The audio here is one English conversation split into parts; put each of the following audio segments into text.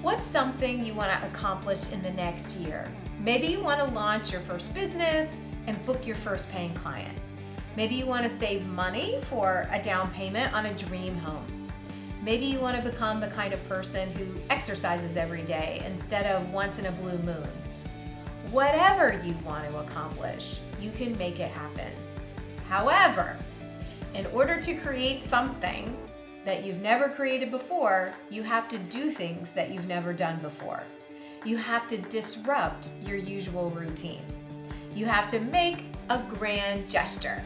What's something you want to accomplish in the next year? Maybe you want to launch your first business and book your first paying client. Maybe you want to save money for a down payment on a dream home. Maybe you want to become the kind of person who exercises every day instead of once in a blue moon. Whatever you want to accomplish, you can make it happen. However, in order to create something that you've never created before, you have to do things that you've never done before. You have to disrupt your usual routine. You have to make a grand gesture.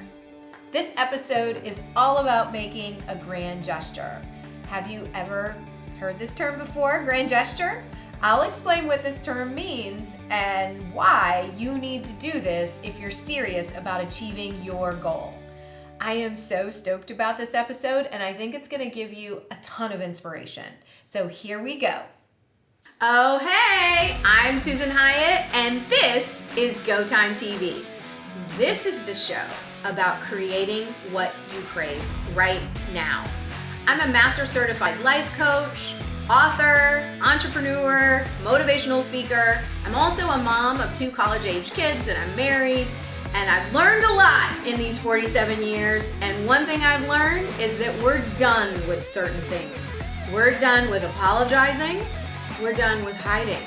This episode is all about making a grand gesture. Have you ever heard this term before, grand gesture? I'll explain what this term means and why you need to do this if you're serious about achieving your goal. I am so stoked about this episode, and I think it's going to give you a ton of inspiration. So here we go. Oh, hey, I'm Susan Hyatt, and this is Go Time TV. This is the show about creating what you crave right now. I'm a master certified life coach, author, entrepreneur, motivational speaker. I'm also a mom of 2 college-age kids, and I'm married. And I've learned a lot in these 47 years. And one thing I've learned is that we're done with certain things. We're done with apologizing. We're done with hiding.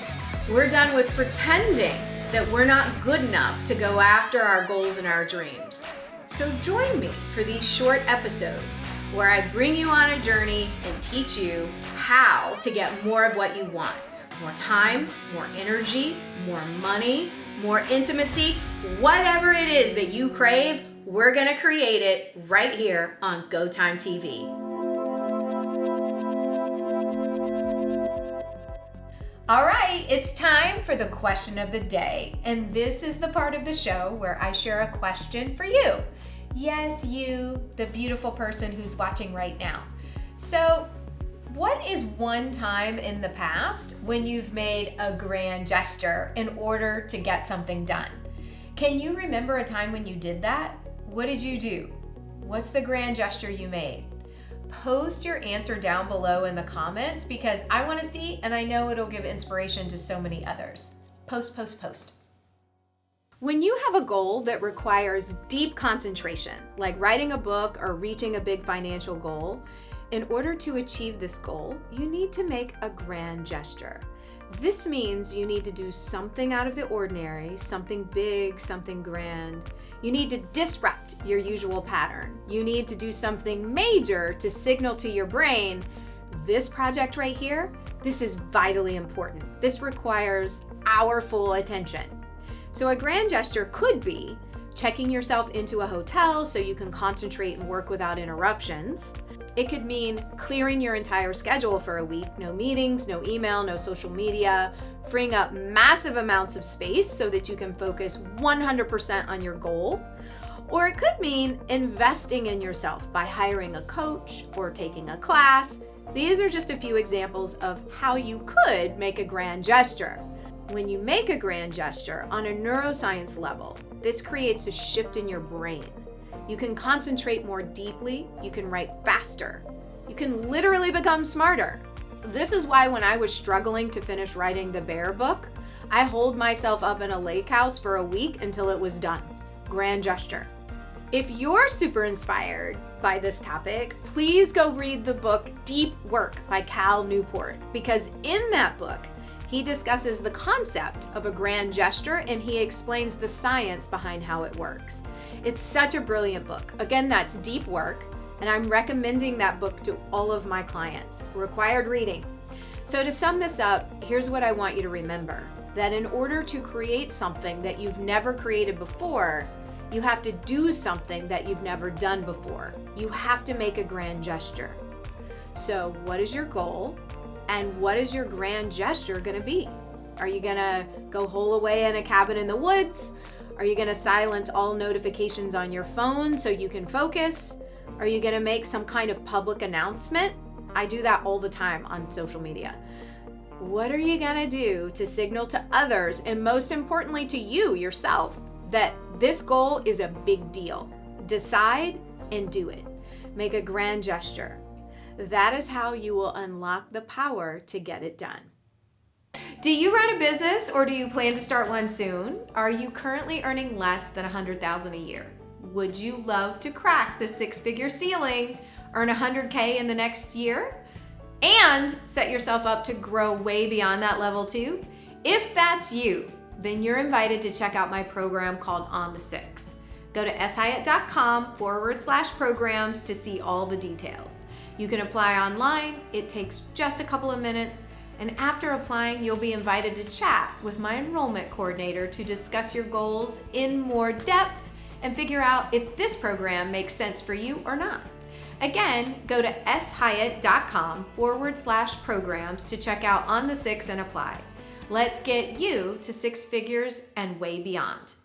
We're done with pretending that we're not good enough to go after our goals and our dreams. So join me for these short episodes where I bring you on a journey and teach you how to get more of what you want. More time, more energy, more money, more intimacy, whatever it is that you crave, we're gonna create it right here on Go Time TV. All right, it's time for the question of the day. And this is the part of the show where I share a question for you. Yes, you, the beautiful person who's watching right now. So, what is one time in the past when you've made a grand gesture in order to get something done? Can you remember a time when you did that? What did you do? What's the grand gesture you made? Post your answer down below in the comments because I want to see, and I know it'll give inspiration to so many others. Post, post, post. When you have a goal that requires deep concentration, like writing a book or reaching a big financial goal, in order to achieve this goal, you need to make a grand gesture. This means you need to do something out of the ordinary, something big, something grand. You need to disrupt your usual pattern. You need to do something major to signal to your brain, this project right here, this is vitally important. This requires our full attention. So a grand gesture could be checking yourself into a hotel so you can concentrate and work without interruptions. It could mean clearing your entire schedule for a week, no meetings, no email, no social media, freeing up massive amounts of space so that you can focus 100% on your goal. Or it could mean investing in yourself by hiring a coach or taking a class. These are just a few examples of how you could make a grand gesture. When you make a grand gesture on a neuroscience level, this creates a shift in your brain. You can concentrate more deeply, you can write faster, you can literally become smarter. This is why when I was struggling to finish writing the Bear book, I holed myself up in a lake house for a week until it was done. Grand gesture. If you're super inspired by this topic, please go read the book Deep Work by Cal Newport, because in that book, he discusses the concept of a grand gesture and he explains the science behind how it works. It's such a brilliant book. Again, that's Deep Work, and I'm recommending that book to all of my clients. Required reading. So to sum this up, here's what I want you to remember. That in order to create something that you've never created before, you have to do something that you've never done before. You have to make a grand gesture. So what is your goal? And what is your grand gesture gonna be? Are you gonna go hole away in a cabin in the woods? Are you gonna silence all notifications on your phone so you can focus? Are you gonna make some kind of public announcement? I do that all the time on social media. What are you gonna do to signal to others, and most importantly to you, yourself, that this goal is a big deal? Decide and do it. Make a grand gesture. That is how you will unlock the power to get it done. Do you run a business or do you plan to start one soon? Are you currently earning less than $100,000 a year? Would you love to crack the six-figure ceiling, earn $100K in the next year, and set yourself up to grow way beyond that level too? If that's you, then you're invited to check out my program called On the Six. Go to shyatt.com/programs to see all the details. You can apply online. It takes just a couple of minutes. And after applying, you'll be invited to chat with my enrollment coordinator to discuss your goals in more depth and figure out if this program makes sense for you or not. Again, go to shyatt.com/programs to check out On the Six and apply. Let's get you to six figures and way beyond.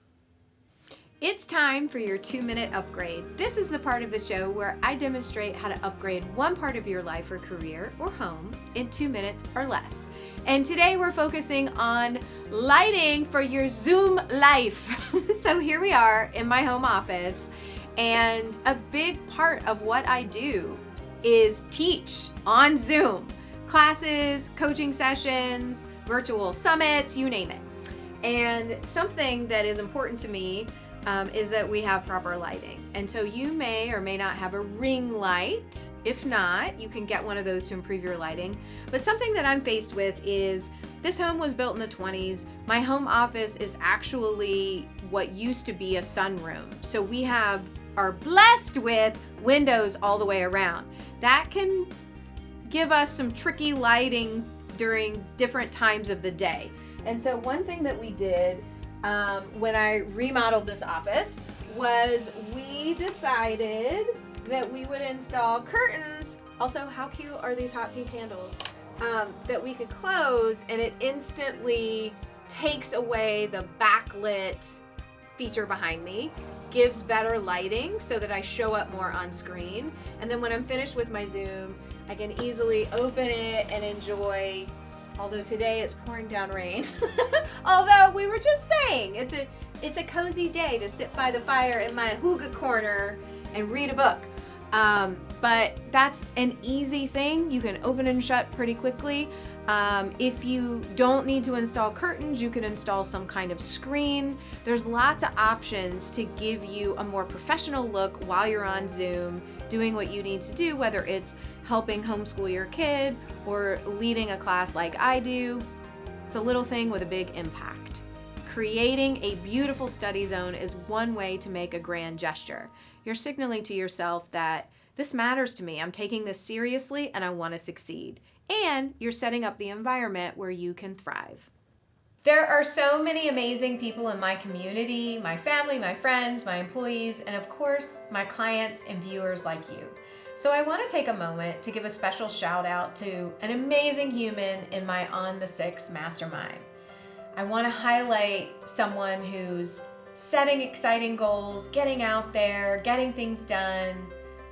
It's time for your 2-minute upgrade. This is the part of the show where I demonstrate how to upgrade one part of your life or career or home in 2 minutes or less. And today we're focusing on lighting for your Zoom life. So here we are in my home office, and a big part of what I do is teach on Zoom. Classes, coaching sessions, virtual summits, you name it. And something that is important to me is that we have proper lighting. And so you may or may not have a ring light. If not, you can get one of those to improve your lighting. But something that I'm faced with is this home was built in the 20s. My home office is actually what used to be a sunroom. So we are blessed with windows all the way around. That can give us some tricky lighting during different times of the day. And so one thing that we did when I remodeled this office was we decided that we would install curtains. Also, how cute are these hot pink candles? That we could close, and it instantly takes away the backlit feature behind me, gives better lighting so that I show up more on screen. And then when I'm finished with my Zoom, I can easily open it and enjoy. Although today it's pouring down rain. Although we were just saying, it's a cozy day to sit by the fire in my hygge corner and read a book. But that's an easy thing. You can open and shut pretty quickly. If you don't need to install curtains, you can install some kind of screen. There's lots of options to give you a more professional look while you're on Zoom, doing what you need to do, whether it's helping homeschool your kid or leading a class like I do. It's a little thing with a big impact. Creating a beautiful study zone is one way to make a grand gesture. You're signaling to yourself that this matters to me, I'm taking this seriously, and I want to succeed. And you're setting up the environment where you can thrive. There are so many amazing people in my community, my family, my friends, my employees, and of course, my clients and viewers like you. So I want to take a moment to give a special shout out to an amazing human in my On the Six mastermind. I want to highlight someone who's setting exciting goals, getting out there, getting things done.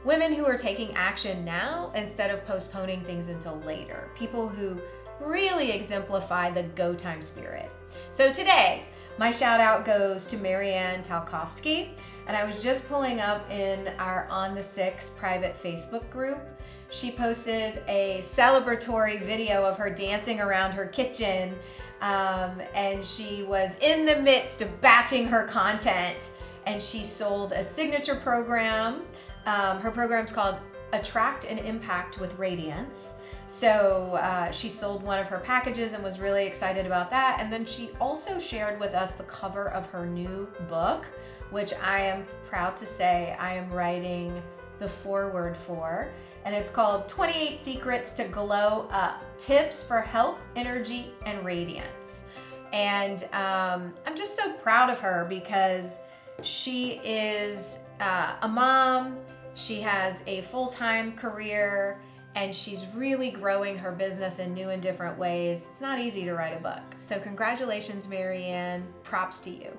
Women who are taking action now instead of postponing things until later. People who really exemplify the go time spirit. So today, my shout out goes to Marianne Talkowski, and I was just pulling up in our On the Six private Facebook group. She posted a celebratory video of her dancing around her kitchen, and she was in the midst of batching her content, and she sold a signature program. Her program's called Attract and Impact with Radiance. So she sold one of her packages and was really excited about that. And then she also shared with us the cover of her new book, which I am proud to say I am writing the foreword for. And it's called 28 Secrets to Glow Up, Tips for Health, Energy, and Radiance. And I'm just so proud of her because she is a mom, she has a full-time career, and she's really growing her business in new and different ways. It's not easy to write a book. So congratulations, Marianne. Props to you.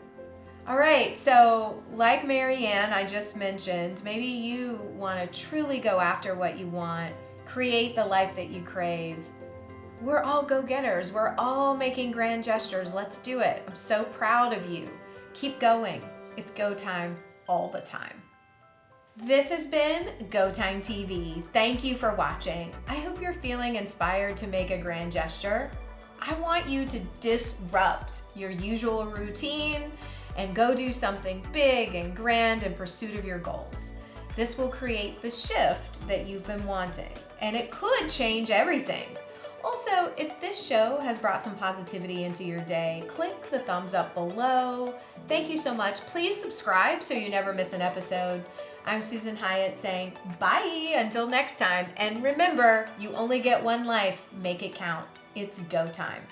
All right, so like Marianne, I just mentioned, maybe you want to truly go after what you want, create the life that you crave. We're all go-getters. We're all making grand gestures. Let's do it. I'm so proud of you. Keep going. It's go time all the time. This has been Go Time TV. Thank you for watching. I hope you're feeling inspired to make a grand gesture. I want you to disrupt your usual routine and go do something big and grand in pursuit of your goals. This will create the shift that you've been wanting, and it could change everything. Also, if this show has brought some positivity into your day, click the thumbs up below. Thank you so much. Please subscribe so you never miss an episode. I'm Susan Hyatt saying bye until next time. And remember, you only get one life. Make it count. It's go time.